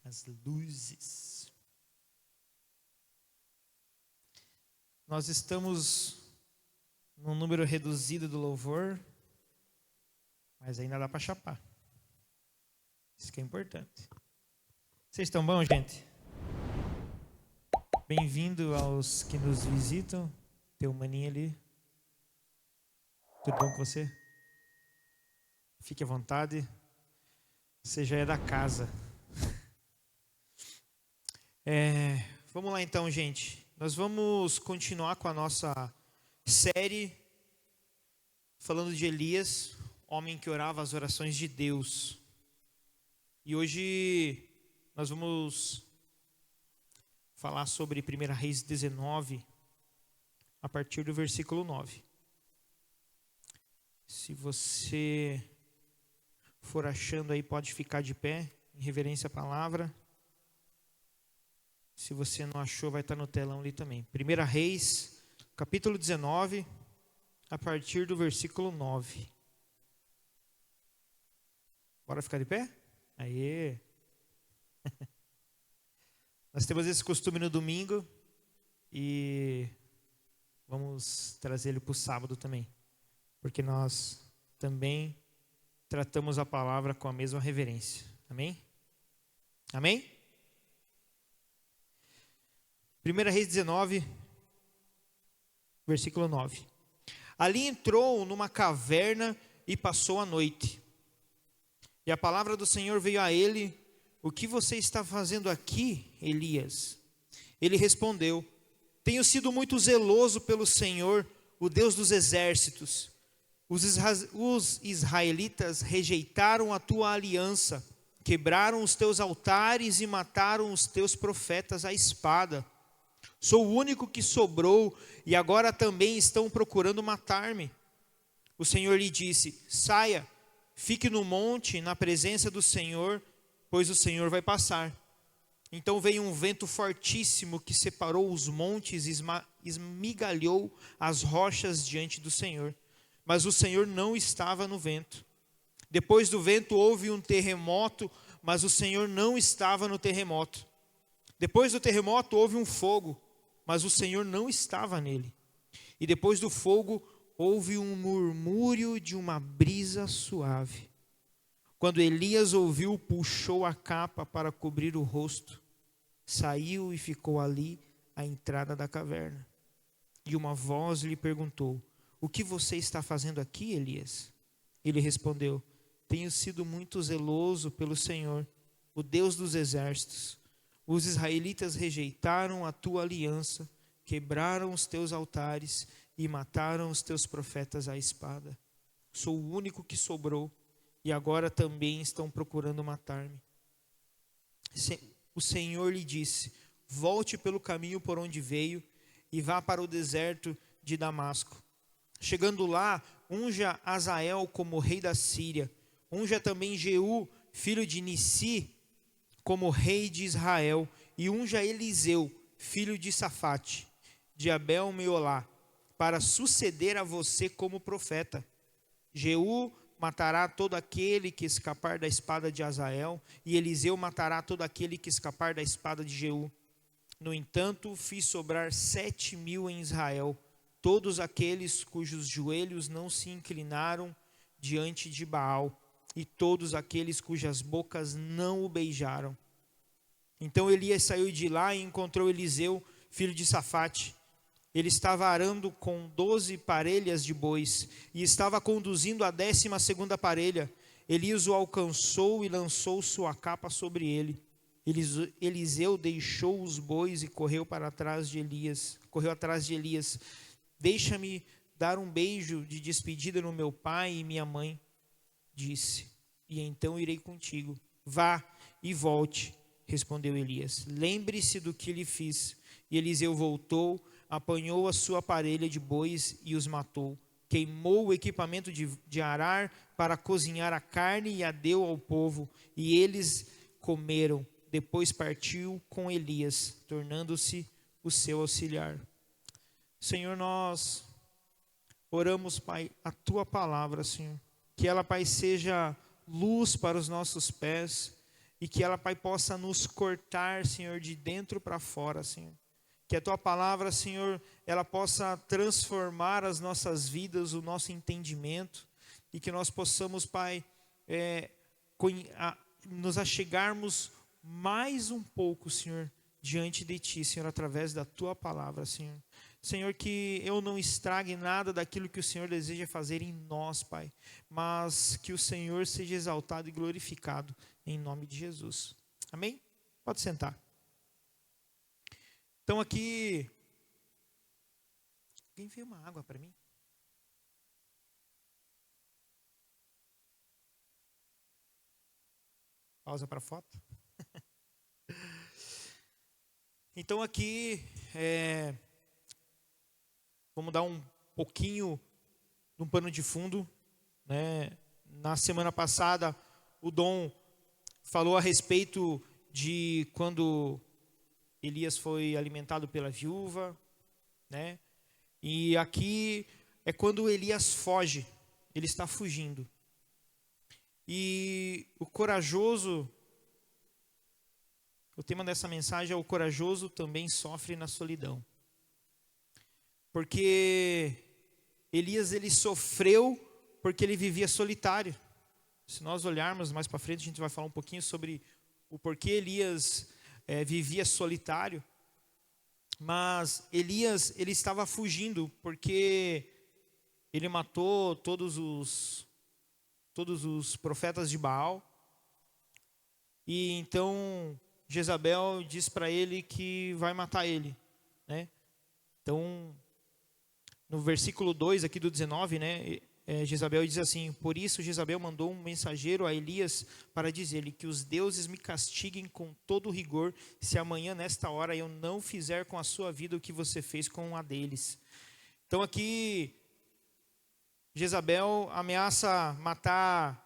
as luzes. Nós estamos num número reduzido do louvor, mas ainda dá para chapar. Isso que é importante. Vocês estão bom, gente? Bem-vindo aos que nos visitam. Tem um maninho ali. Tudo bom com você? Fique à vontade. Você já é da casa. Vamos lá então, gente. Nós vamos continuar com a nossa série falando de Elias, homem que orava as orações de Deus. E hoje nós vamos falar sobre 1 Reis 19, a partir do versículo 9. Se você for achando aí, pode ficar de pé, em reverência à palavra. Se você não achou, vai estar no telão ali também. 1 Reis, capítulo 19, a partir do versículo 9. Bora ficar de pé? Aê! Nós temos esse costume no domingo e vamos trazer ele para o sábado também. Porque nós também tratamos a palavra com a mesma reverência. Amém? Amém? 1 Reis 19, versículo 9. Ali entrou numa caverna e passou a noite. E a palavra do Senhor veio a ele: o que você está fazendo aqui, Elias? Ele respondeu: tenho sido muito zeloso pelo Senhor, o Deus dos exércitos. Os israelitas rejeitaram a tua aliança, quebraram os teus altares e mataram os teus profetas à espada. Sou o único que sobrou e agora também estão procurando matar-me. O Senhor lhe disse: saia, fique no monte na presença do Senhor, pois o Senhor vai passar. Então veio um vento fortíssimo que separou os montes e esmigalhou as rochas diante do Senhor. Mas o Senhor não estava no vento. Depois do vento houve um terremoto, mas o Senhor não estava no terremoto. Depois do terremoto houve um fogo, mas o Senhor não estava nele. E depois do fogo houve um murmúrio de uma brisa suave. Quando Elias ouviu, puxou a capa para cobrir o rosto, saiu e ficou ali à entrada da caverna. E uma voz lhe perguntou: o que você está fazendo aqui, Elias? Ele respondeu: tenho sido muito zeloso pelo Senhor, o Deus dos exércitos. Os israelitas rejeitaram a tua aliança, quebraram os teus altares e mataram os teus profetas à espada. Sou o único que sobrou e agora também estão procurando matar-me. O Senhor lhe disse: volte pelo caminho por onde veio e vá para o deserto de Damasco. Chegando lá, unja Azael como rei da Síria. Unja também Jeú, filho de Nissi, como rei de Israel. E unja Eliseu, filho de Safate, de Abel-Meolá, para suceder a você como profeta. Jeú matará todo aquele que escapar da espada de Azael, e Eliseu matará todo aquele que escapar da espada de Jeú. No entanto, fiz sobrar 7.000 em Israel, todos aqueles cujos joelhos não se inclinaram diante de Baal, e todos aqueles cujas bocas não o beijaram. Então Elias saiu de lá e encontrou Eliseu, filho de Safate. Ele estava arando com 12 parelhas de bois, e estava conduzindo a 12ª parelha. Elias o alcançou e lançou sua capa sobre ele. Eliseu deixou os bois e correu atrás de Elias. Deixa-me dar um beijo de despedida no meu pai e minha mãe, disse, e então irei contigo. Vá e volte, respondeu Elias. Lembre-se do que lhe fiz. E Eliseu voltou, apanhou a sua parelha de bois e os matou. Queimou o equipamento de arar para cozinhar a carne e a deu ao povo. E eles comeram. Depois partiu com Elias, tornando-se o seu auxiliar. Senhor, nós oramos, Pai, a Tua palavra, Senhor. Que ela, Pai, seja luz para os nossos pés e que ela, Pai, possa nos cortar, Senhor, de dentro para fora, Senhor. Que a Tua palavra, Senhor, ela possa transformar as nossas vidas, o nosso entendimento, e que nós possamos, Pai, nos achegarmos mais um pouco, Senhor, diante de Ti, Senhor, através da Tua palavra, Senhor. Senhor, que eu não estrague nada daquilo que o Senhor deseja fazer em nós, Pai, mas que o Senhor seja exaltado e glorificado em nome de Jesus. Amém? Pode sentar. Então aqui, alguém veio uma água para mim? Pausa para a foto. Então aqui, vamos dar um pouquinho de um pano de fundo, né? Na semana passada, o Dom falou a respeito de quando Elias foi alimentado pela viúva, né? E aqui é quando Elias foge, ele está fugindo. E o corajoso, o tema dessa mensagem é: o corajoso também sofre na solidão. Porque Elias, ele sofreu porque ele vivia solitário. Se nós olharmos mais para frente, a gente vai falar um pouquinho sobre o porquê Elias vivia solitário. Mas Elias, ele estava fugindo porque ele matou todos os profetas de Baal. E então Jezabel diz para ele que vai matar ele, né? Então, no versículo 2 aqui do 19, né, Jezabel diz assim: por isso Jezabel mandou um mensageiro a Elias para dizer-lhe que os deuses me castiguem com todo rigor, se amanhã nesta hora eu não fizer com a sua vida o que você fez com a deles. Então aqui Jezabel ameaça matar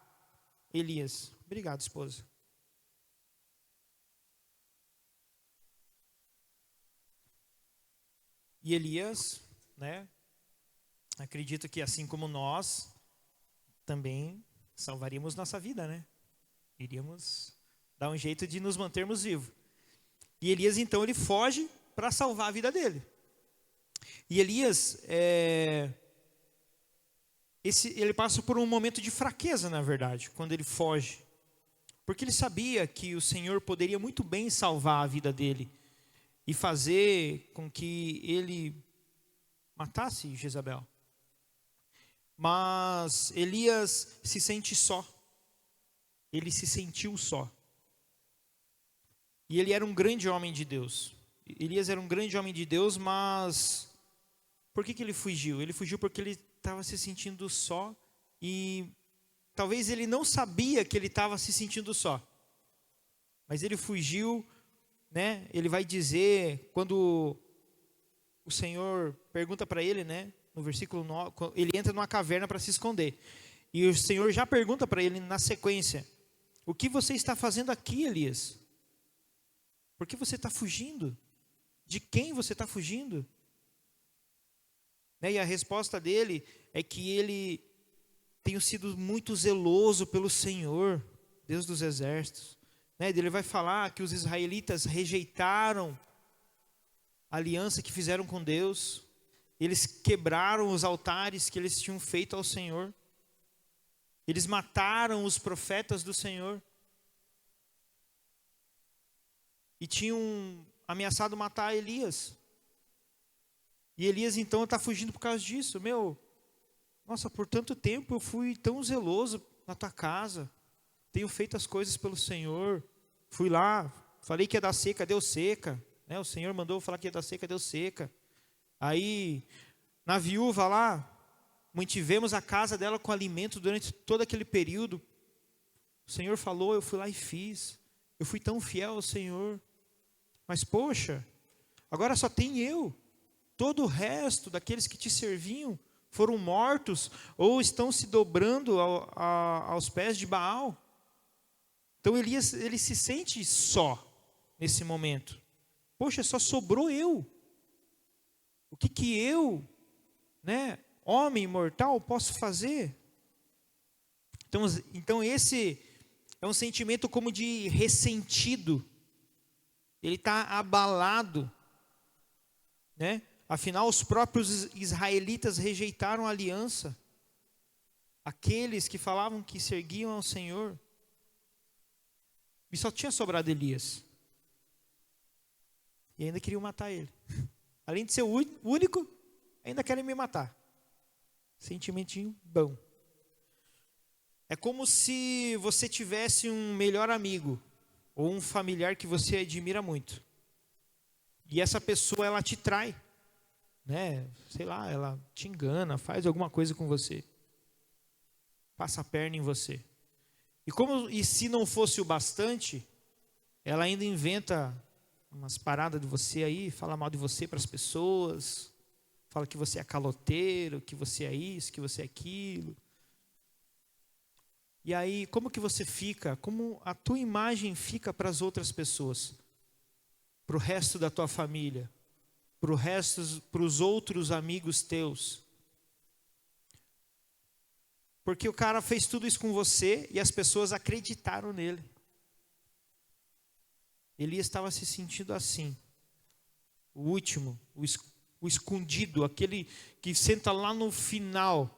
Elias. Obrigado, esposa. E Elias, né, acredito que assim como nós, também salvaríamos nossa vida, né? Iríamos dar um jeito de nos mantermos vivos. E Elias, então, ele foge para salvar a vida dele. E Elias, ele passa por um momento de fraqueza, na verdade, quando ele foge. Porque ele sabia que o Senhor poderia muito bem salvar a vida dele e fazer com que ele matasse Jezabel. Mas Elias se sente só. Ele se sentiu só. E ele era um grande homem de Deus. Elias era um grande homem de Deus, mas por que ele fugiu? Ele fugiu porque ele estava se sentindo só e talvez ele não sabia que ele estava se sentindo só. Mas ele fugiu, né? Ele vai dizer, quando o Senhor pergunta para ele, né? No versículo 9, ele entra numa caverna para se esconder. E o Senhor já pergunta para ele na sequência: o que você está fazendo aqui, Elias? Por que você está fugindo? De quem você está fugindo? Né? E a resposta dele é que ele tem sido muito zeloso pelo Senhor, Deus dos exércitos. Né? Ele vai falar que os israelitas rejeitaram a aliança que fizeram com Deus. Eles quebraram os altares que eles tinham feito ao Senhor. Eles mataram os profetas do Senhor. E tinham ameaçado matar Elias. E Elias então está fugindo por causa disso. Nossa, por tanto tempo eu fui tão zeloso na tua casa. Tenho feito as coisas pelo Senhor. Fui lá, falei que ia dar seca, deu seca. Né? O Senhor mandou falar que ia dar seca, deu seca. Aí, na viúva lá, mantivemos a casa dela com alimento durante todo aquele período. O Senhor falou, eu fui lá e fiz. Eu fui tão fiel ao Senhor. Mas poxa, agora só tem eu. Todo o resto daqueles que te serviam foram mortos ou estão se dobrando aos pés de Baal. Então Elias, ele se sente só nesse momento. Poxa, só sobrou eu. O que eu, né, homem mortal, posso fazer? Então esse É um sentimento como de ressentido. Ele está abalado, né? Afinal, os próprios israelitas rejeitaram a aliança. Aqueles que falavam que seguiam ao Senhor. E só tinha sobrado Elias. E ainda queriam matar ele. Além de ser o único, ainda querem me matar. Sentimentinho bom. É como se você tivesse um melhor amigo ou um familiar que você admira muito. E essa pessoa, ela te trai, né? Sei lá, ela te engana, faz alguma coisa com você. Passa a perna em você. E se não fosse o bastante, ela ainda inventa umas paradas de você aí, fala mal de você para as pessoas, fala que você é caloteiro, que você é isso, que você é aquilo. E aí, como que você fica? Como a tua imagem fica para as outras pessoas? Para o resto da tua família? Para os outros amigos teus? Porque o cara fez tudo isso com você e as pessoas acreditaram nele. Elias estava se sentindo assim. O último, o escondido, aquele que senta lá no final.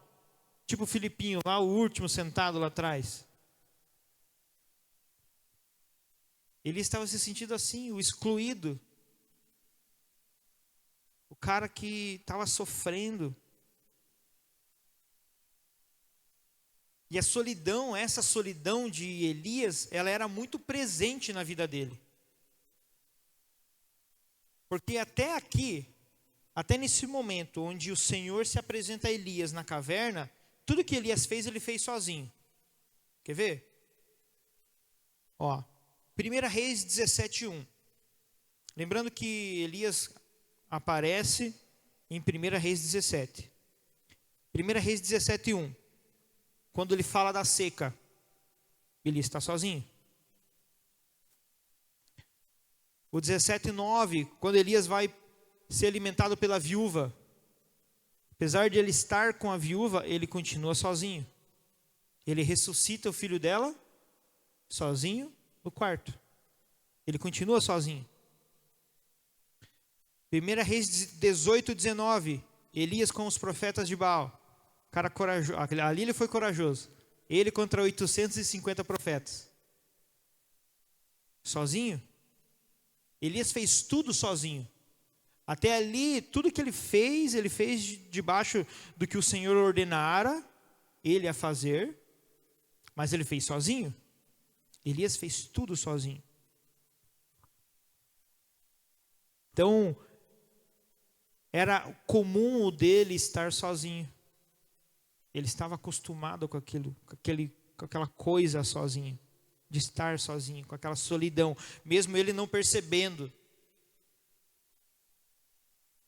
Tipo o Filipinho, lá o último sentado lá atrás. Elias estava se sentindo assim, o excluído. O cara que estava sofrendo. E a solidão, essa solidão de Elias, ela era muito presente na vida dele. Porque até aqui, até nesse momento onde o Senhor se apresenta a Elias na caverna, tudo que Elias fez, ele fez sozinho. Quer ver? Ó, 1 Reis 17:1. Lembrando que Elias aparece em 1 Reis 17. 1 Reis 17:1. Quando ele fala da seca, Elias está sozinho. O 17:9, quando Elias vai ser alimentado pela viúva, apesar de ele estar com a viúva, ele continua sozinho. Ele ressuscita o filho dela, sozinho, no quarto. Ele continua sozinho. 1 Reis 18:19, Elias com os profetas de Baal. Cara corajoso, ali ele foi corajoso. Ele contra 850 profetas. Sozinho. Elias fez tudo sozinho. Até ali, tudo que ele fez debaixo do que o Senhor ordenara ele a fazer, mas ele fez sozinho. Elias fez tudo sozinho. Então, era comum o dele estar sozinho. Ele estava acostumado com aquela coisa sozinho, de estar sozinho, com aquela solidão, mesmo ele não percebendo.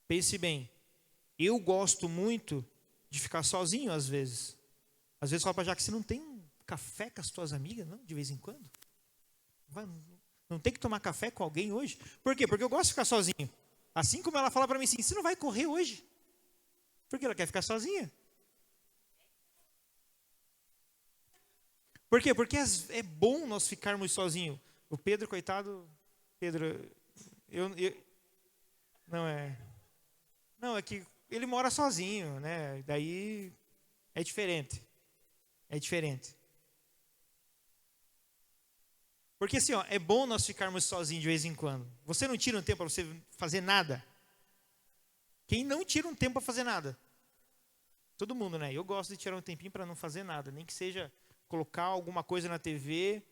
Pense bem, eu gosto muito de ficar sozinho às vezes. Às vezes falo para Jaque, você não tem um café com as tuas amigas, não? De vez em quando? Não tem que tomar café com alguém hoje? Por quê? Porque eu gosto de ficar sozinho. Assim como ela fala para mim assim, você não vai correr hoje? Porque ela quer ficar sozinha. Por quê? Porque é bom nós ficarmos sozinhos. O Pedro, coitado, não, é que ele mora sozinho, né? Daí é diferente. É diferente. Porque assim, ó, é bom nós ficarmos sozinhos de vez em quando. Você não tira um tempo para você fazer nada? Quem não tira um tempo para fazer nada? Todo mundo, né? Eu gosto de tirar um tempinho para não fazer nada, nem que seja colocar alguma coisa na TV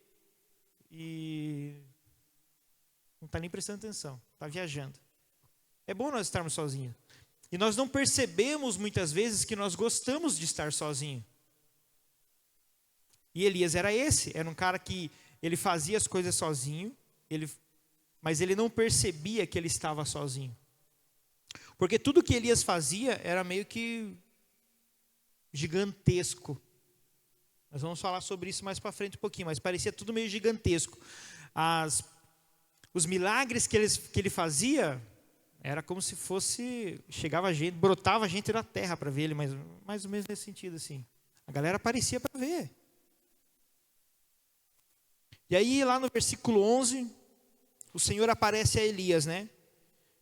e não está nem prestando atenção, está viajando. É bom nós estarmos sozinhos. E nós não percebemos muitas vezes que nós gostamos de estar sozinho. E Elias era um cara que ele fazia as coisas sozinho, mas ele não percebia que ele estava sozinho. Porque tudo que Elias fazia era meio que gigantesco. Nós vamos falar sobre isso mais para frente um pouquinho, mas parecia tudo meio gigantesco. Os milagres que ele fazia, era como se chegava gente, brotava gente da terra para ver ele, mas mais ou menos nesse sentido assim. A galera aparecia para ver. E aí lá no versículo 11, o Senhor aparece a Elias, né?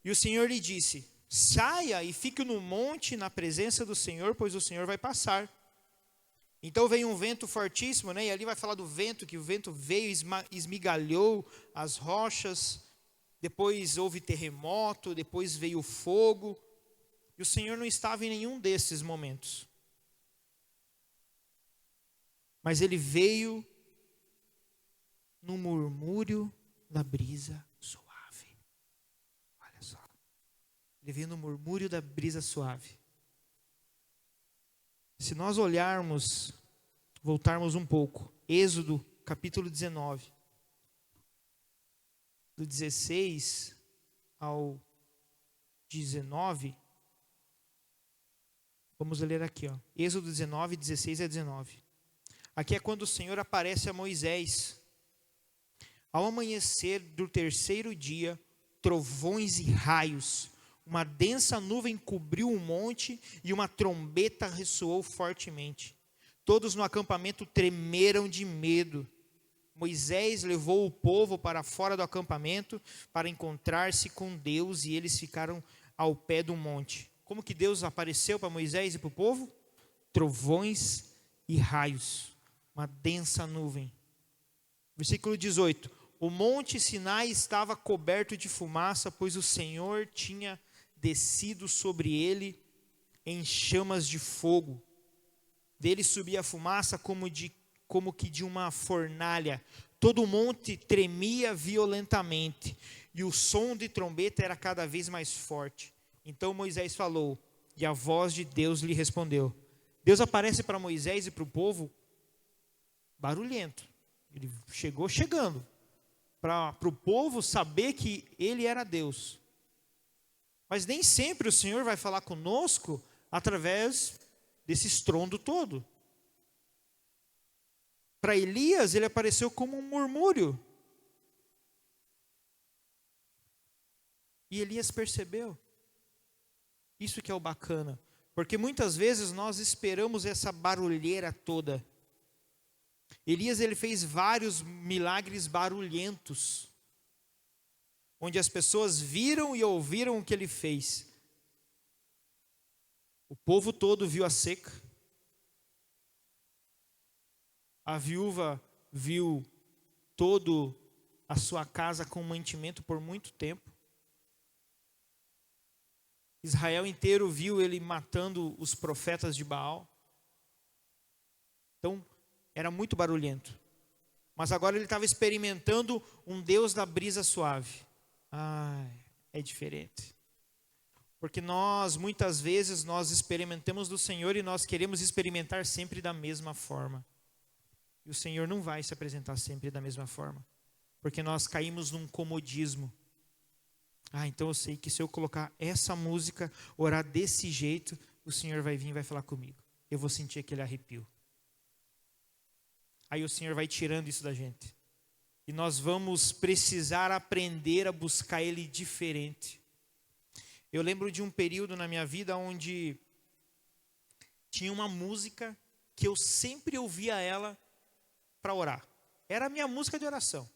E o Senhor lhe disse: saia e fique no monte na presença do Senhor, pois o Senhor vai passar. Então veio um vento fortíssimo, né? E ali vai falar do vento, que o vento veio e esmigalhou as rochas. Depois houve terremoto, depois veio fogo. E o Senhor não estava em nenhum desses momentos. Mas ele veio no murmúrio da brisa suave. Olha só. Ele veio no murmúrio da brisa suave. Se nós olharmos, voltarmos um pouco, Êxodo capítulo 19, do 16 ao 19, vamos ler aqui, ó, Êxodo 19, 16 a 19. Aqui é quando o Senhor aparece a Moisés. Ao amanhecer do terceiro dia, trovões e raios, uma densa nuvem cobriu o monte e uma trombeta ressoou fortemente. Todos no acampamento tremeram de medo. Moisés levou o povo para fora do acampamento para encontrar-se com Deus, e eles ficaram ao pé do monte. Como que Deus apareceu para Moisés e para o povo? Trovões e raios, uma densa nuvem. Versículo 18. O monte Sinai estava coberto de fumaça, pois o Senhor tinha descido sobre ele em chamas de fogo. Dele subia a fumaça como que de uma fornalha. Todo o monte tremia violentamente, e o som de trombeta era cada vez mais forte. Então Moisés falou, e a voz de Deus lhe respondeu. Deus aparece para Moisés e para o povo barulhento. Ele chegando, para o povo saber que ele era Deus. Mas nem sempre o Senhor vai falar conosco através desse estrondo todo. Para Elias, ele apareceu como um murmúrio. E Elias percebeu. Isso que é o bacana. Porque muitas vezes nós esperamos essa barulheira toda. Elias, ele fez vários milagres barulhentos, onde as pessoas viram e ouviram o que ele fez. O povo todo viu a seca. A viúva viu toda a sua casa com mantimento por muito tempo. Israel inteiro viu ele matando os profetas de Baal. Então, era muito barulhento. Mas agora ele estava experimentando um Deus da brisa suave. É diferente. Porque muitas vezes, nós experimentamos do Senhor e nós queremos experimentar sempre da mesma forma. E o Senhor não vai se apresentar sempre da mesma forma. Porque nós caímos num comodismo. Então eu sei que se eu colocar essa música, orar desse jeito, o Senhor vai vir e vai falar comigo. Eu vou sentir aquele arrepio. Aí o Senhor vai tirando isso da gente. E nós vamos precisar aprender a buscar Ele diferente. Eu lembro de um período na minha vida onde tinha uma música que eu sempre ouvia ela para orar. Era a minha música de oração.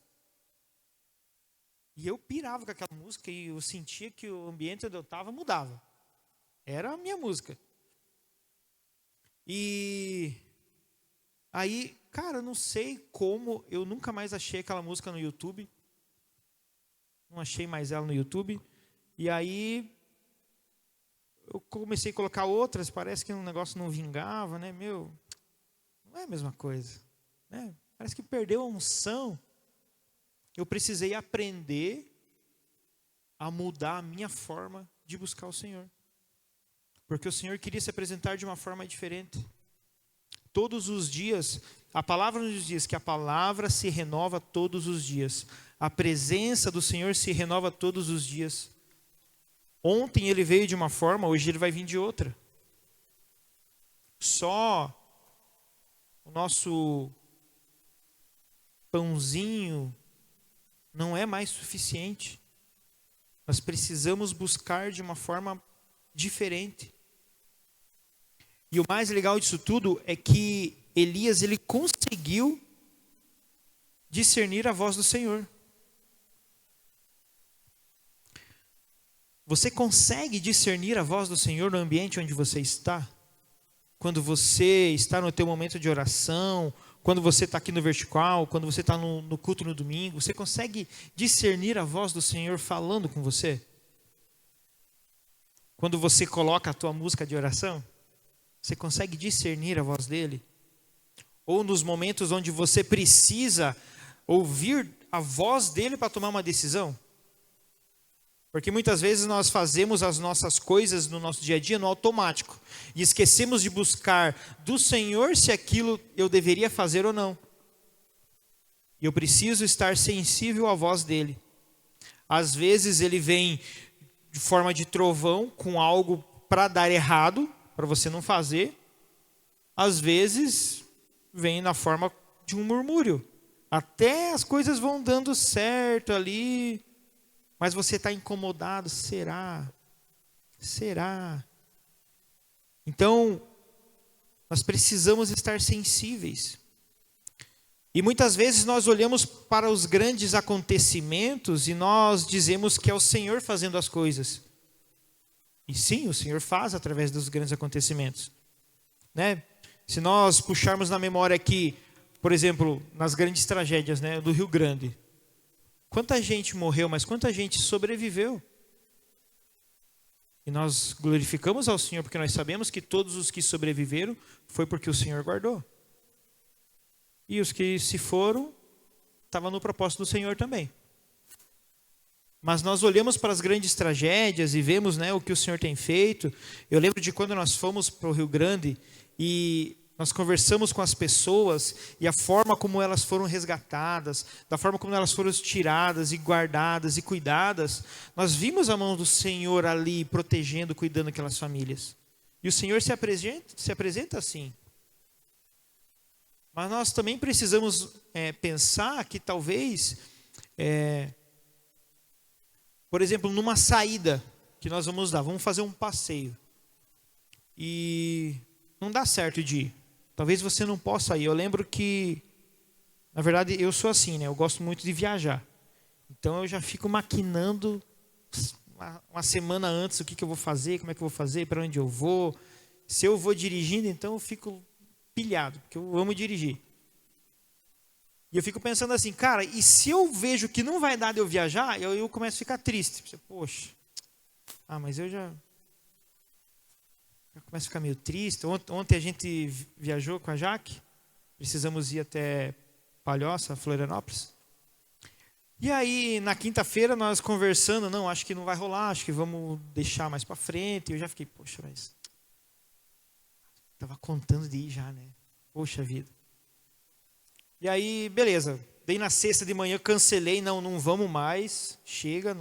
E eu pirava com aquela música e eu sentia que o ambiente onde eu estava mudava. Era a minha música. E aí, cara, eu não sei como, eu nunca mais achei aquela música no YouTube. Não achei mais ela no YouTube. E aí, eu comecei a colocar outras, parece que o negócio não vingava, né? Não é a mesma coisa, né? Parece que perdeu a unção. Eu precisei aprender a mudar a minha forma de buscar o Senhor. Porque o Senhor queria se apresentar de uma forma diferente. Todos os dias, a palavra nos diz que a palavra se renova todos os dias. A presença do Senhor se renova todos os dias. Ontem ele veio de uma forma, hoje ele vai vir de outra. Só o nosso pãozinho não é mais suficiente. Nós precisamos buscar de uma forma diferente. E o mais legal disso tudo é que Elias, ele conseguiu discernir a voz do Senhor. Você consegue discernir a voz do Senhor no ambiente onde você está? Quando você está no teu momento de oração, quando você está aqui no vertical, quando você está no culto no domingo, você consegue discernir a voz do Senhor falando com você? Quando você coloca a tua música de oração, você consegue discernir a voz dele? Ou nos momentos onde você precisa ouvir a voz dele para tomar uma decisão? Porque muitas vezes nós fazemos as nossas coisas no nosso dia a dia no automático e esquecemos de buscar do Senhor se aquilo eu deveria fazer ou não. E eu preciso estar sensível à voz dele. Às vezes ele vem de forma de trovão, com algo para dar errado, para você não fazer. Às vezes vem na forma de um murmúrio. Até as coisas vão dando certo ali, mas você está incomodado. Será? Será? Então, nós precisamos estar sensíveis. E muitas vezes nós olhamos para os grandes acontecimentos e nós dizemos que é o Senhor fazendo as coisas. E sim, o Senhor faz através dos grandes acontecimentos, né? Se nós puxarmos na memória aqui, por exemplo, nas grandes tragédias, né, do Rio Grande, quanta gente morreu, mas quanta gente sobreviveu? E nós glorificamos ao Senhor porque nós sabemos que todos os que sobreviveram foi porque o Senhor guardou. E os que se foram, estavam no propósito do Senhor também. Mas nós olhamos para as grandes tragédias e vemos, né, o que o Senhor tem feito. Eu lembro de quando nós fomos para o Rio Grande e nós conversamos com as pessoas e a forma como elas foram resgatadas, da forma como elas foram tiradas e guardadas e cuidadas, nós vimos a mão do Senhor ali protegendo, cuidando daquelas famílias. E o Senhor se apresenta assim. Mas nós também precisamos pensar que talvez, por exemplo, numa saída que nós vamos dar, vamos fazer um passeio. E não dá certo de ir. Talvez você não possa ir. Eu lembro que, na verdade, eu sou assim, né? Eu gosto muito de viajar. Então eu já fico maquinando uma semana antes o que eu vou fazer, como é que eu vou fazer, para onde eu vou. Se eu vou dirigindo, então eu fico pilhado, porque eu amo dirigir. E eu fico pensando assim, cara, e se eu vejo que não vai dar de eu viajar, eu começo a ficar triste. Poxa, mas eu já começo a ficar meio triste. Ontem a gente viajou com a Jaque, precisamos ir até Palhoça, Florianópolis. E aí, na quinta-feira, nós conversando, não, acho que não vai rolar, acho que vamos deixar mais para frente. Eu já fiquei, poxa, mas estava contando de ir já, né? Poxa vida. E aí, beleza. Daí na sexta de manhã eu cancelei, não vamos mais, chega,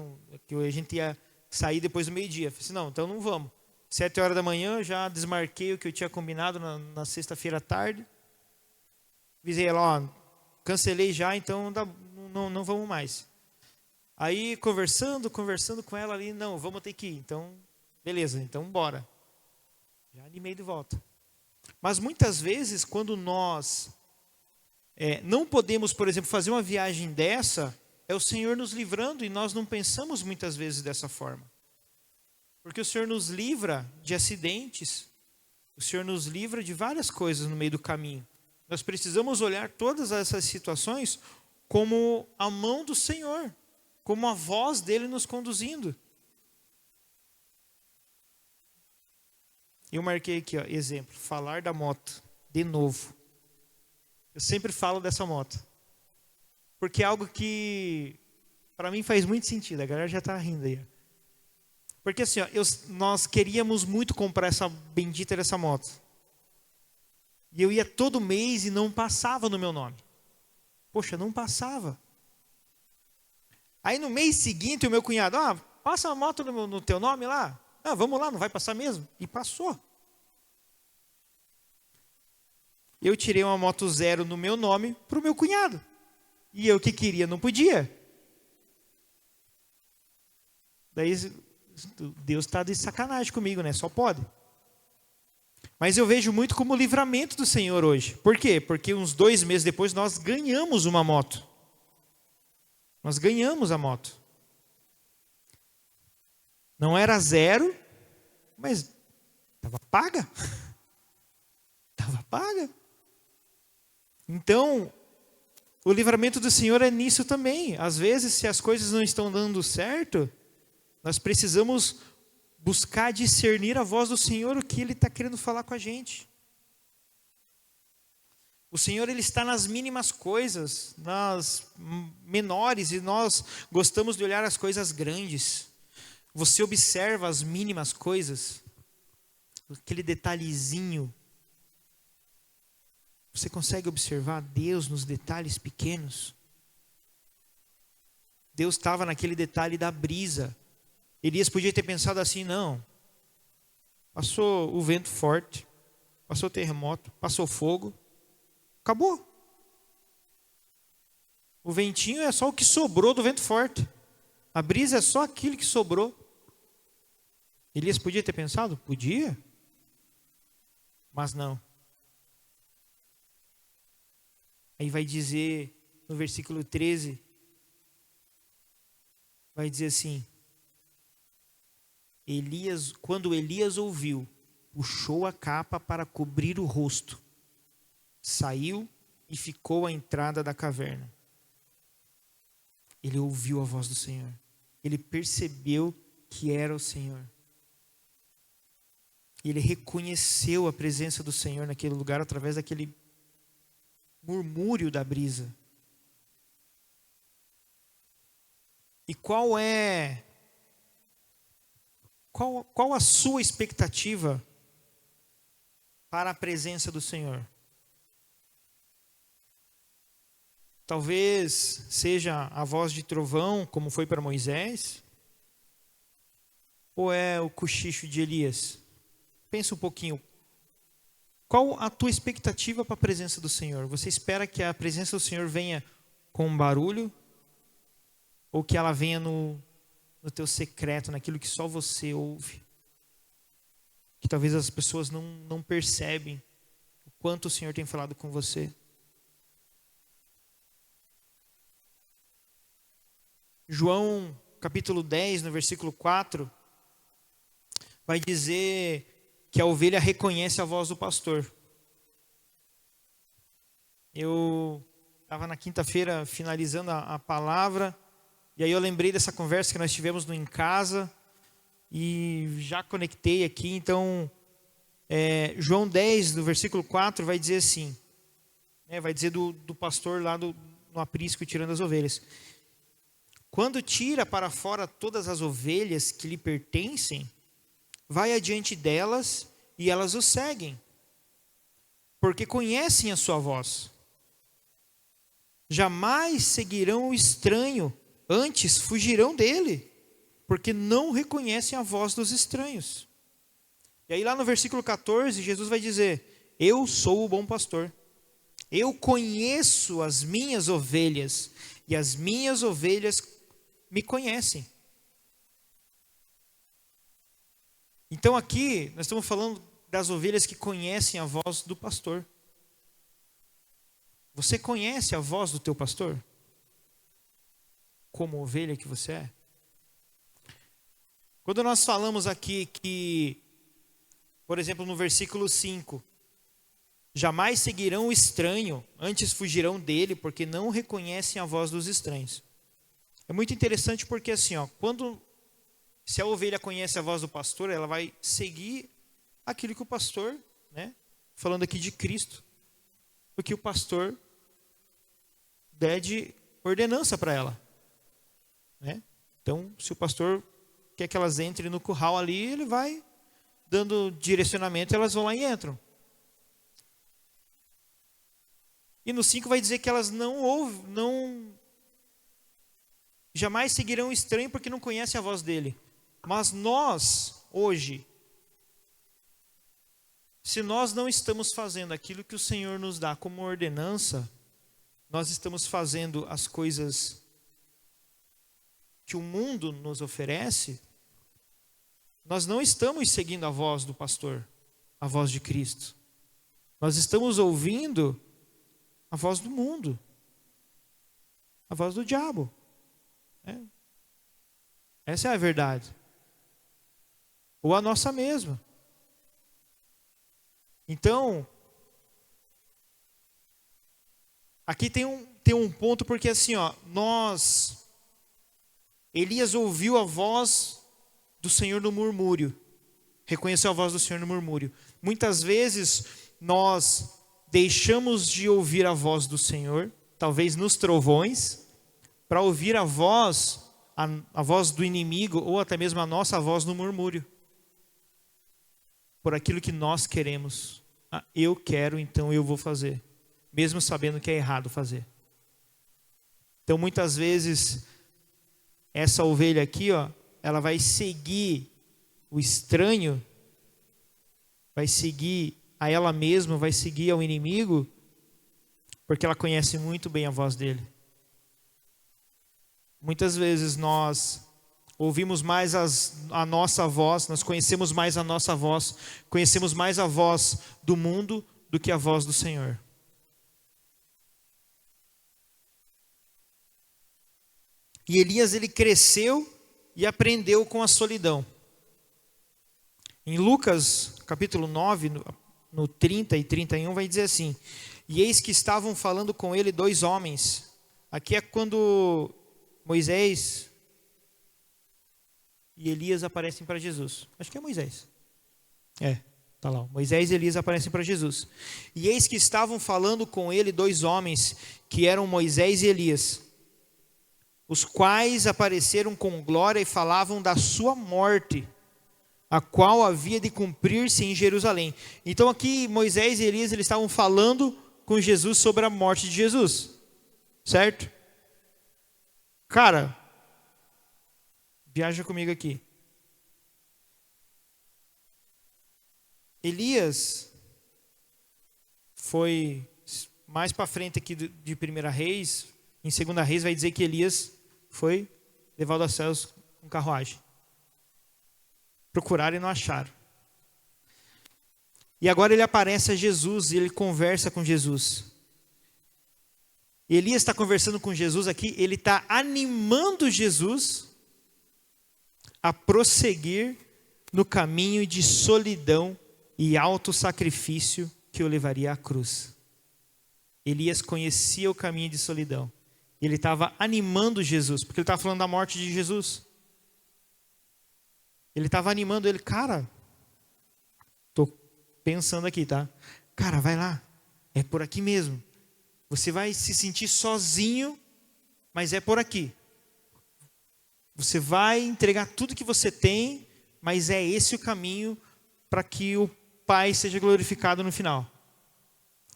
que a gente ia sair depois do meio-dia. Falei assim, não, então não vamos. 7 horas da manhã, já desmarquei o que eu tinha combinado na sexta-feira à tarde. Avisei ela, ó, cancelei já, então não vamos mais. Aí conversando com ela ali, não, vamos ter que ir. Então, beleza, então bora. Já animei de volta. Mas muitas vezes, quando nós não podemos, por exemplo, fazer uma viagem dessa, é o Senhor nos livrando e nós não pensamos muitas vezes dessa forma. Porque o Senhor nos livra de acidentes, o Senhor nos livra de várias coisas no meio do caminho. Nós precisamos olhar todas essas situações como a mão do Senhor, como a voz dele nos conduzindo. Eu marquei aqui, ó, exemplo, falar da moto, de novo. Eu sempre falo dessa moto. Porque é algo que, para mim, faz muito sentido. A galera já está rindo aí. Porque assim, ó, nós queríamos muito comprar essa bendita dessa moto. E eu ia todo mês e não passava no meu nome. Poxa, não passava. Aí no mês seguinte, o meu cunhado, passa a moto no teu nome lá. Vamos lá, não vai passar mesmo? E passou. Eu tirei uma moto zero no meu nome para o meu cunhado. E eu que queria, não podia. Daí Deus está de sacanagem comigo, né? Só pode. Mas eu vejo muito como livramento do Senhor hoje. Por quê? Porque uns 2 meses depois nós ganhamos uma moto. Nós ganhamos a moto. Não era zero, mas estava paga. Estava paga. Então, o livramento do Senhor é nisso também. Às vezes, se as coisas não estão dando certo, nós precisamos buscar discernir a voz do Senhor, o que Ele está querendo falar com a gente. O Senhor, Ele está nas mínimas coisas, nas menores, e nós gostamos de olhar as coisas grandes. Você observa as mínimas coisas, aquele detalhezinho. Você consegue observar Deus nos detalhes pequenos? Deus estava naquele detalhe da brisa. Elias podia ter pensado assim, não. Passou o vento forte, passou o terremoto, passou fogo, acabou. O ventinho é só o que sobrou do vento forte. A brisa é só aquilo que sobrou. Elias podia ter pensado? Podia. Mas não. Aí vai dizer, no versículo 13, vai dizer assim, quando Elias ouviu, puxou a capa para cobrir o rosto, saiu e ficou à entrada da caverna. Ele ouviu a voz do Senhor. Ele percebeu que era o Senhor. Ele reconheceu a presença do Senhor naquele lugar através daquele murmúrio da brisa. E qual a sua expectativa para a presença do Senhor? Talvez seja a voz de trovão, como foi para Moisés, ou é o cochicho de Elias? Pensa um pouquinho. Qual a tua expectativa para a presença do Senhor? Você espera que a presença do Senhor venha com um barulho? Ou que ela venha no teu secreto, naquilo que só você ouve? Que talvez as pessoas não percebem o quanto o Senhor tem falado com você. João capítulo 10, no versículo 4, vai dizer que a ovelha reconhece a voz do pastor. Eu estava na quinta-feira finalizando a palavra, e aí eu lembrei dessa conversa que nós tivemos no Em Casa, e já conectei aqui. Então, João 10, no versículo 4, vai dizer assim, vai dizer do pastor lá no aprisco tirando as ovelhas. Quando tira para fora todas as ovelhas que lhe pertencem, vai adiante delas e elas o seguem, porque conhecem a sua voz. Jamais seguirão o estranho, antes fugirão dele, porque não reconhecem a voz dos estranhos. E aí lá no versículo 14, Jesus vai dizer, eu sou o bom pastor. Eu conheço as minhas ovelhas, e as minhas ovelhas me conhecem. Então aqui, nós estamos falando das ovelhas que conhecem a voz do pastor. Você conhece a voz do teu pastor? Como ovelha que você é? Quando nós falamos aqui que, por exemplo, no versículo 5, jamais seguirão o estranho, antes fugirão dele, porque não reconhecem a voz dos estranhos. É muito interessante porque assim, se a ovelha conhece a voz do pastor, ela vai seguir aquilo que o pastor, falando aqui de Cristo, o que o pastor der de ordenança para ela. Então, se o pastor quer que elas entrem no curral ali, ele vai dando direcionamento, elas vão lá e entram. E no 5 vai dizer que elas jamais seguirão o estranho porque não conhecem a voz dele. Mas nós, hoje, se nós não estamos fazendo aquilo que o Senhor nos dá como ordenança, nós estamos fazendo as coisas que o mundo nos oferece, nós não estamos seguindo a voz do pastor, a voz de Cristo. Nós estamos ouvindo a voz do mundo, a voz do diabo. Essa é a verdade. Ou a nossa mesma. Então, aqui tem um ponto, porque assim, ó, Elias ouviu a voz do Senhor no murmúrio. Reconheceu a voz do Senhor no murmúrio. Muitas vezes nós deixamos de ouvir a voz do Senhor, talvez nos trovões, para ouvir a voz do inimigo, ou até mesmo a nossa voz no murmúrio. Por aquilo que nós queremos. Eu quero, então eu vou fazer. Mesmo sabendo que é errado fazer. Então muitas vezes, essa ovelha aqui, ó, ela vai seguir o estranho, vai seguir a ela mesma, vai seguir ao inimigo, porque ela conhece muito bem a voz dele. Muitas vezes nós ouvimos mais a nossa voz, nós conhecemos mais a nossa voz, conhecemos mais a voz do mundo do que a voz do Senhor. E Elias, ele cresceu e aprendeu com a solidão. Em Lucas, capítulo 9, no 30 e 31, vai dizer assim: e eis que estavam falando com ele 2 homens. Aqui é quando Moisés e Elias aparecem para Jesus. Acho que é Moisés. Tá lá. Moisés e Elias aparecem para Jesus. E eis que estavam falando com ele 2 homens, que eram Moisés e Elias, os quais apareceram com glória e falavam da sua morte, a qual havia de cumprir-se em Jerusalém. Então aqui Moisés e Elias, eles estavam falando com Jesus sobre a morte de Jesus. Certo? Cara, viaja comigo aqui. Elias foi mais para frente aqui de 1 Reis, em 2 Reis vai dizer que Elias foi levado aos céus com carruagem. Procuraram e não acharam. E agora ele aparece a Jesus e ele conversa com Jesus. Elias está conversando com Jesus aqui, ele está animando Jesus a prosseguir no caminho de solidão e autossacrifício que o levaria à cruz. Elias conhecia o caminho de solidão. Ele estava animando Jesus, porque ele estava falando da morte de Jesus. Ele estava animando ele, cara, estou pensando aqui, tá? Cara, vai lá, é por aqui mesmo. Você vai se sentir sozinho, mas é por aqui. Você vai entregar tudo que você tem, mas é esse o caminho para que o Pai seja glorificado no final.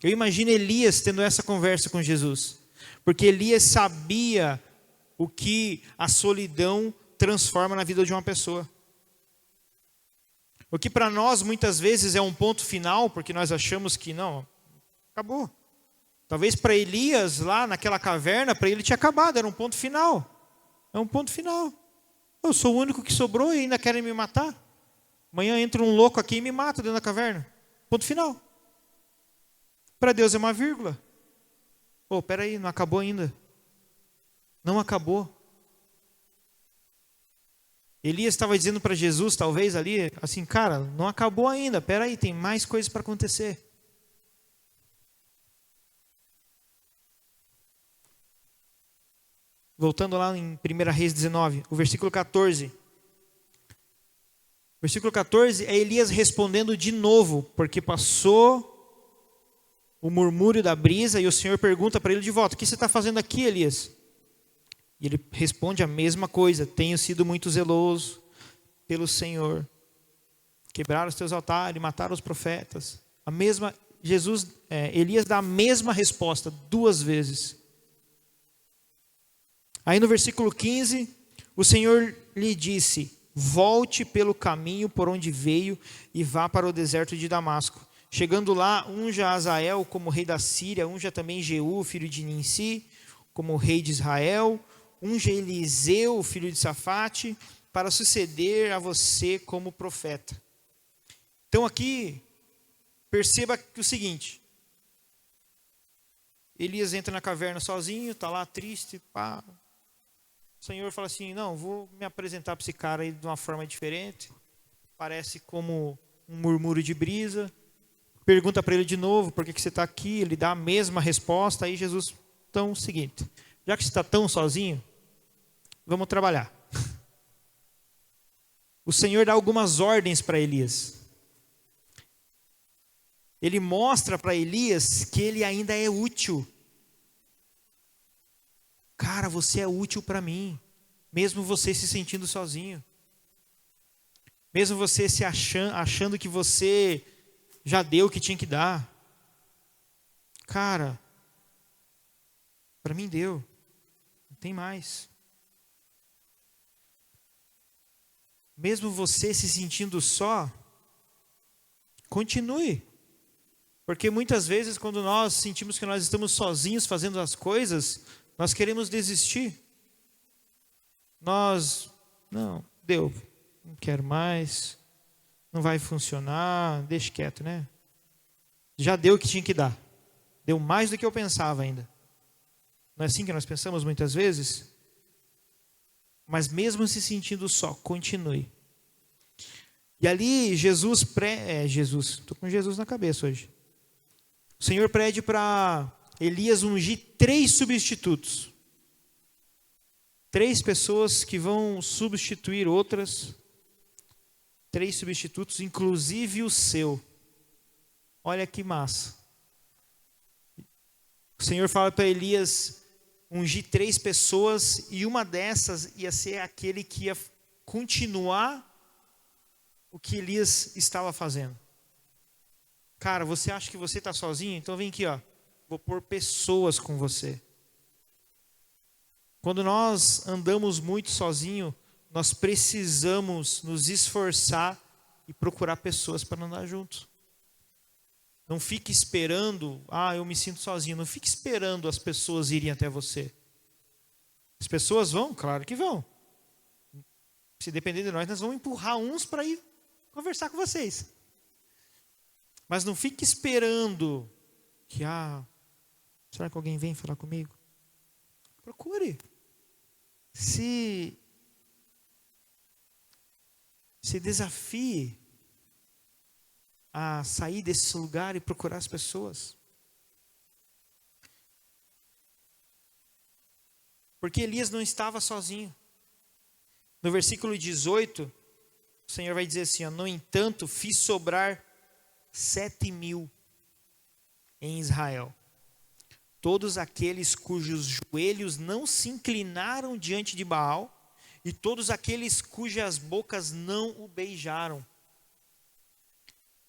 Eu imagino Elias tendo essa conversa com Jesus, porque Elias sabia o que a solidão transforma na vida de uma pessoa. O que para nós muitas vezes é um ponto final, porque nós achamos que não, acabou. Talvez para Elias, lá naquela caverna, para ele tinha acabado, era um ponto final. É um ponto final. Eu sou o único que sobrou e ainda querem me matar. Amanhã entra um louco aqui e me mata dentro da caverna. Ponto final. Para Deus é uma vírgula. Peraí, não acabou ainda. Não acabou. Elias estava dizendo para Jesus, talvez ali, assim, cara, não acabou ainda, peraí, tem mais coisas para acontecer. Voltando lá em 1 Reis 19, o versículo 14. Versículo 14 é Elias respondendo de novo, porque passou o murmúrio da brisa e o Senhor pergunta para ele de volta: o que você está fazendo aqui, Elias? E ele responde a mesma coisa: tenho sido muito zeloso pelo Senhor. Quebraram os teus altares, e mataram os profetas. Elias dá a mesma resposta 2 vezes. Aí no versículo 15, o Senhor lhe disse: volte pelo caminho por onde veio e vá para o deserto de Damasco. Chegando lá, unja Azael como rei da Síria, unja também Jeú, filho de Ninsi, como rei de Israel, unja Eliseu, filho de Safate, para suceder a você como profeta. Então aqui, perceba que o seguinte: Elias entra na caverna sozinho, está lá triste, Senhor fala assim, não, vou me apresentar para esse cara aí de uma forma diferente. Parece como um murmúrio de brisa. Pergunta para ele de novo, por que você está aqui? Ele dá a mesma resposta. Aí Jesus, então, seguinte, já que você está tão sozinho, vamos trabalhar. O Senhor dá algumas ordens para Elias. Ele mostra para Elias que ele ainda é útil. Cara, você é útil para mim, mesmo você se sentindo sozinho. Mesmo você se achando que você já deu o que tinha que dar. Cara, para mim deu, não tem mais. Mesmo você se sentindo só, continue. Porque muitas vezes quando nós sentimos que nós estamos sozinhos fazendo as coisas, nós queremos desistir. Não, deu, não quero mais, não vai funcionar, deixa quieto, né? Já deu o que tinha que dar. Deu mais do que eu pensava ainda. Não é assim que nós pensamos muitas vezes? Mas mesmo se sentindo só, continue. E ali estou com Jesus na cabeça hoje. O Senhor pede para Elias ungir 3 substitutos. 3 pessoas que vão substituir outras. 3 substitutos, inclusive o seu. Olha que massa. O Senhor fala para Elias ungir 3 pessoas e uma dessas ia ser aquele que ia continuar o que Elias estava fazendo. Cara, você acha que você está sozinho? Então vem aqui, ó. Vou pôr pessoas com você. Quando nós andamos muito sozinho, nós precisamos nos esforçar e procurar pessoas para andar juntos. Não fique esperando, eu me sinto sozinho. Não fique esperando as pessoas irem até você. As pessoas vão? Claro que vão. Se depender de nós vamos empurrar uns para ir conversar com vocês. Mas não fique esperando que, será que alguém vem falar comigo? Procure. Se desafie a sair desse lugar e procurar as pessoas. Porque Elias não estava sozinho. No versículo 18, o Senhor vai dizer assim, no entanto, fiz sobrar 7.000 em Israel. Todos aqueles cujos joelhos não se inclinaram diante de Baal, e todos aqueles cujas bocas não o beijaram.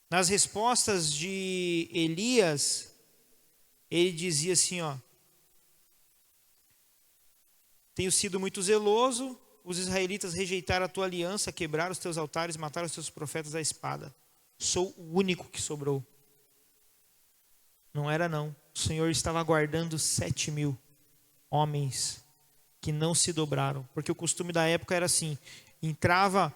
Nas respostas de Elias, ele dizia assim, tenho sido muito zeloso, os israelitas rejeitaram a tua aliança, quebraram os teus altares, mataram os teus profetas à espada. Sou o único que sobrou. Não era não. O Senhor estava guardando 7.000 homens que não se dobraram. Porque o costume da época era assim. Entrava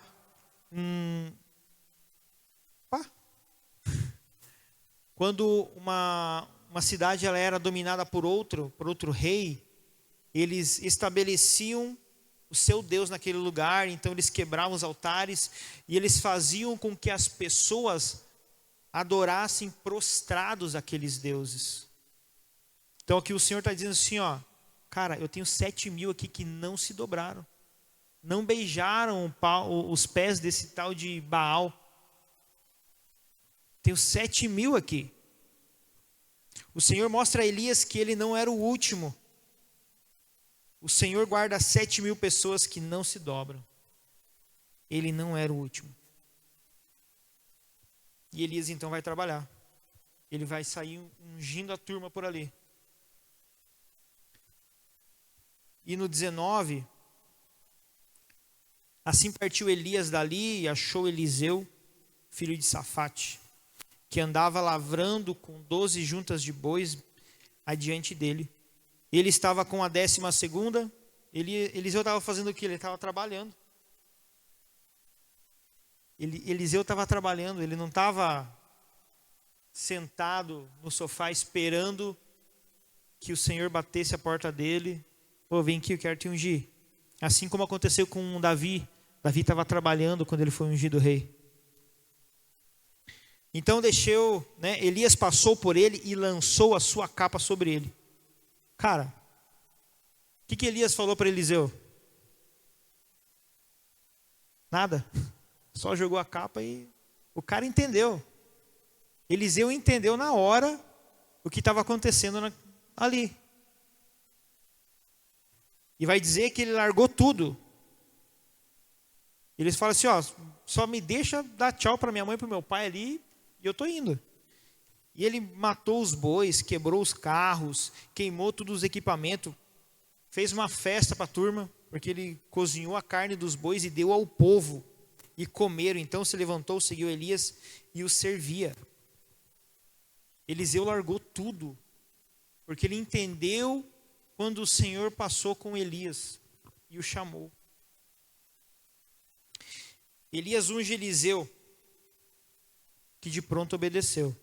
quando uma cidade ela era dominada por outro rei, eles estabeleciam o seu Deus naquele lugar, então eles quebravam os altares e eles faziam com que as pessoas adorassem prostrados aqueles deuses. Então aqui o Senhor está dizendo assim, cara, eu tenho 7.000 aqui que não se dobraram, não beijaram os pés desse tal de Baal. Tenho 7.000 aqui. O Senhor mostra a Elias que ele não era o último. O Senhor guarda 7.000 pessoas que não se dobram. Ele não era o último. E Elias então vai trabalhar. Ele vai sair ungindo a turma por ali. E no 19, assim partiu Elias dali e achou Eliseu, filho de Safate, que andava lavrando com 12 juntas de bois adiante dele. Ele estava com a 12ª. Eliseu estava fazendo o que? Ele estava trabalhando. Eliseu estava trabalhando, ele não estava sentado no sofá esperando que o Senhor batesse a porta dele. Vem aqui, eu quero te ungir. Assim como aconteceu com Davi. Davi estava trabalhando quando ele foi ungido rei. Então Elias passou por ele e lançou a sua capa sobre ele. Cara, o que Elias falou para Eliseu? Nada. Só jogou a capa e o cara entendeu. Eliseu entendeu na hora o que estava acontecendo ali. E vai dizer que ele largou tudo. Eles falam assim, só me deixa dar tchau para minha mãe e para o meu pai ali, e eu estou indo. E ele matou os bois, quebrou os carros, queimou todos os equipamentos, fez uma festa para a turma, porque ele cozinhou a carne dos bois e deu ao povo, e comeram. Então se levantou, seguiu Elias e o servia. Eliseu largou tudo, porque ele entendeu quando o Senhor passou com Elias e o chamou. Elias unge Eliseu, que de pronto obedeceu.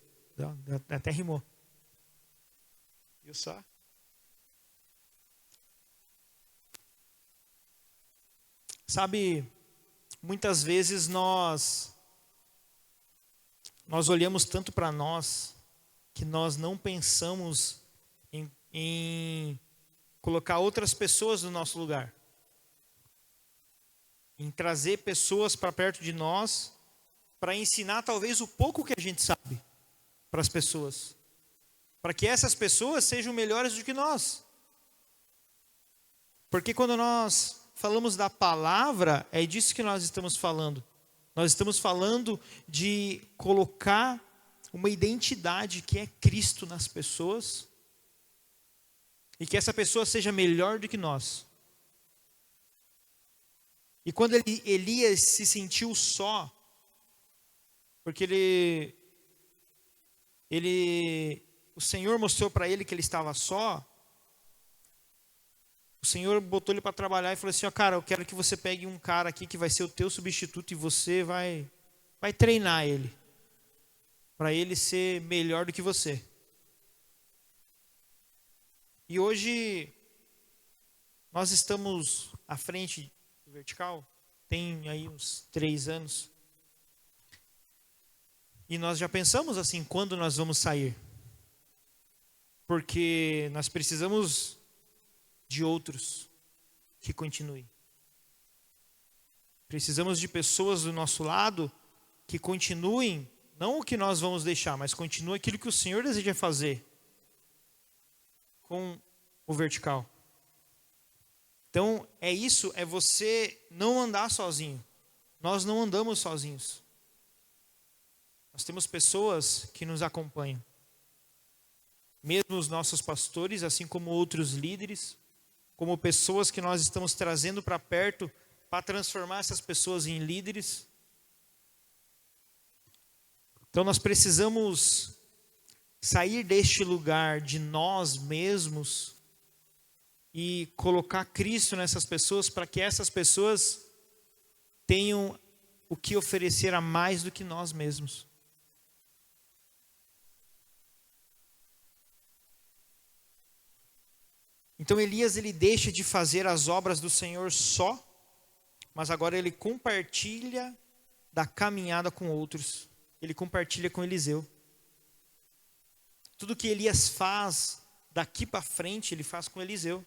Até rimou. Viu só? Sabe, muitas vezes nós olhamos tanto para nós, que nós não pensamos em colocar outras pessoas no nosso lugar. Em trazer pessoas para perto de nós, para ensinar talvez o pouco que a gente sabe para as pessoas. Para que essas pessoas sejam melhores do que nós. Porque quando nós falamos da palavra, é disso que nós estamos falando. Nós estamos falando de colocar uma identidade que é Cristo nas pessoas. E que essa pessoa seja melhor do que nós. E quando Elias se sentiu só, porque o Senhor mostrou para ele que ele estava só, o Senhor botou ele para trabalhar e falou assim, cara, eu quero que você pegue um cara aqui que vai ser o teu substituto e você vai treinar ele, para ele ser melhor do que você. E hoje, nós estamos à frente do Vertical, tem aí uns 3 anos. E nós já pensamos assim, quando nós vamos sair? Porque nós precisamos de outros que continuem. Precisamos de pessoas do nosso lado que continuem, não o que nós vamos deixar, mas continuem aquilo que o Senhor deseja fazer com o Vertical. Então, é você não andar sozinho. Nós não andamos sozinhos. Nós temos pessoas que nos acompanham. Mesmo os nossos pastores, assim como outros líderes, como pessoas que nós estamos trazendo para perto, para transformar essas pessoas em líderes. Então, nós precisamos sair deste lugar de nós mesmos e colocar Cristo nessas pessoas, para que essas pessoas tenham o que oferecer a mais do que nós mesmos. Então Elias, ele deixa de fazer as obras do Senhor só, mas agora ele compartilha da caminhada com outros. Ele compartilha com Eliseu. Tudo que Elias faz daqui para frente, ele faz com Eliseu.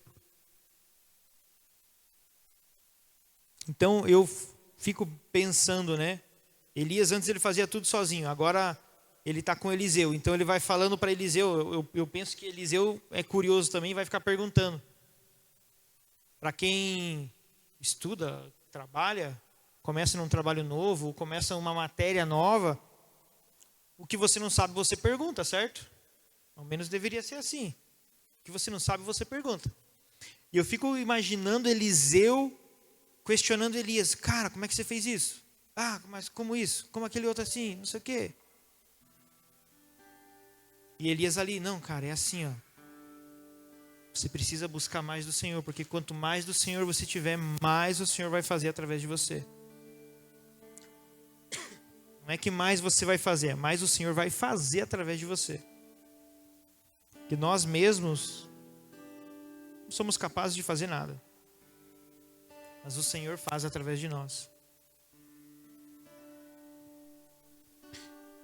Então eu fico pensando, Elias antes ele fazia tudo sozinho, agora ele está com Eliseu. Então ele vai falando para Eliseu, eu penso que Eliseu é curioso também, vai ficar perguntando. Para quem estuda, trabalha, começa num trabalho novo, começa uma matéria nova, o que você não sabe você pergunta, certo? Ao menos deveria ser assim. O que você não sabe você pergunta. E eu fico imaginando Eliseu questionando Elias, cara, como é que você fez isso? Ah, mas como isso? Como aquele outro assim? Não sei o quê. E Elias ali, não, cara, é assim, ó. Você precisa buscar mais do Senhor, porque quanto mais do Senhor você tiver, mais o Senhor vai fazer através de você. Não é que mais você vai fazer, é mais o Senhor vai fazer através de você. Que nós mesmos não somos capazes de fazer nada. mas o Senhor faz através de nós.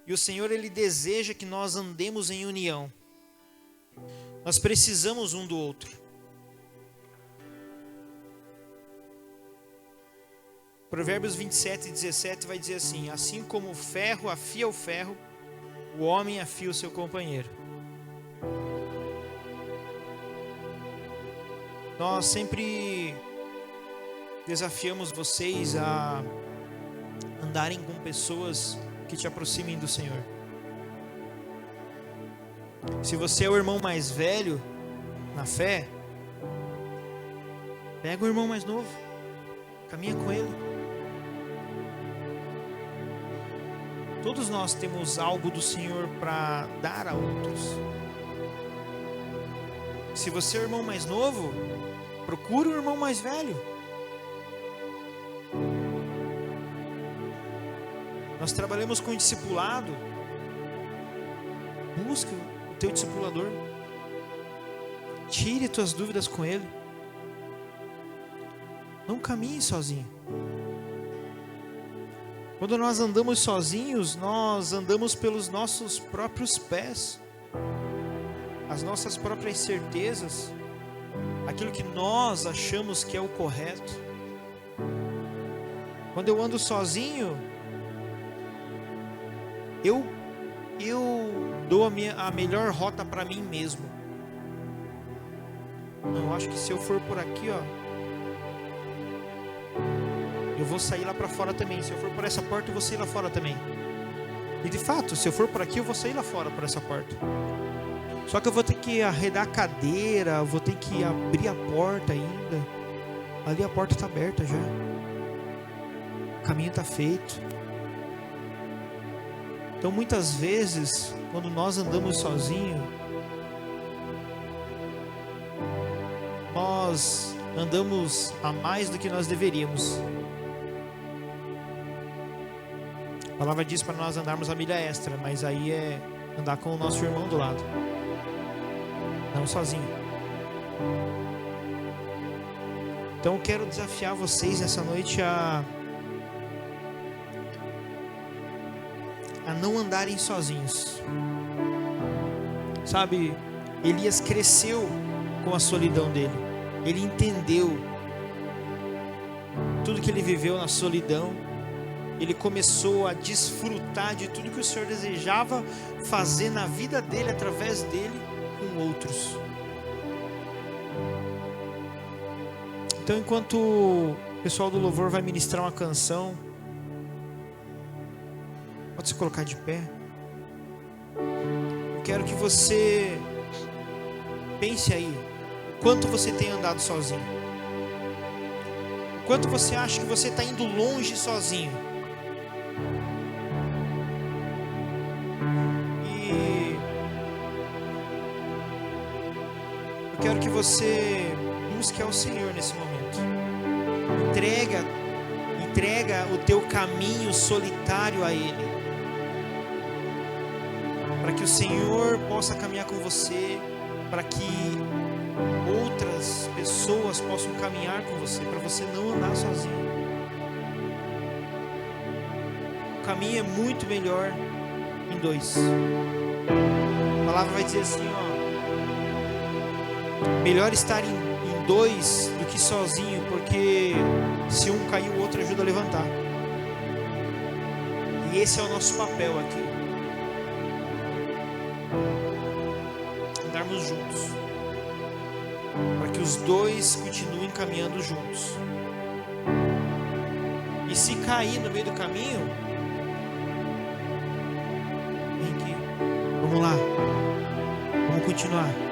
E o Senhor, Ele deseja que nós andemos em união. Nós precisamos um do outro. Provérbios 27:17 vai dizer assim: assim como o ferro afia o ferro, o homem afia o seu companheiro. Nós sempre desafiamos vocês a andarem com pessoas que te aproximem do Senhor. Se você é o irmão mais velho na fé, pega o irmão mais novo, caminha com ele. Todos nós temos algo do Senhor para dar a outros. Se você é o irmão mais novo, procura o irmão mais velho. Nós trabalhamos com discipulado. Busca o teu discipulador. Tire tuas dúvidas com ele. Não caminhe sozinho. Quando nós andamos sozinhos, nós andamos pelos nossos próprios pés, as nossas próprias certezas, aquilo que nós achamos que é o correto. Quando eu ando sozinho, eu dou a melhor rota para mim mesmo. Eu acho que se eu for por aqui, eu vou sair lá para fora também. Se eu for por essa porta, eu vou sair lá fora também. E de fato, se eu for por aqui, eu vou sair lá fora por essa porta. Só que eu vou ter que arredar a cadeira, eu vou ter que abrir a porta ainda. Ali a porta está aberta já. O caminho está feito. Então muitas vezes, quando nós andamos sozinhos, nós andamos a mais do que nós deveríamos. A palavra diz para nós andarmos a milha extra, mas aí é andar com o nosso irmão do lado, não sozinho. Então eu quero desafiar vocês nessa noite a não andarem sozinhos. Sabe, Elias cresceu com a solidão dele. Ele entendeu tudo que ele viveu na solidão. Ele começou a desfrutar de tudo que o Senhor desejava fazer na vida dele, através dele, com outros. Então, enquanto o pessoal do louvor vai ministrar uma canção, pode se colocar de pé. Eu quero que você pense aí, o quanto você tem andado sozinho. O quanto você acha que você está indo longe sozinho. E eu quero que você busque ao Senhor nesse momento. Entrega o teu caminho solitário a Ele, para que o Senhor possa caminhar com você, para que outras pessoas possam caminhar com você, para você não andar sozinho. O caminho é muito melhor em dois. A palavra vai dizer assim, melhor estar em dois do que sozinho, porque se um cair, o outro ajuda a levantar. E esse é o nosso papel aqui. Andarmos juntos, para que os dois continuem caminhando juntos. E se cair no meio do caminho, vem aqui, vamos lá, vamos continuar.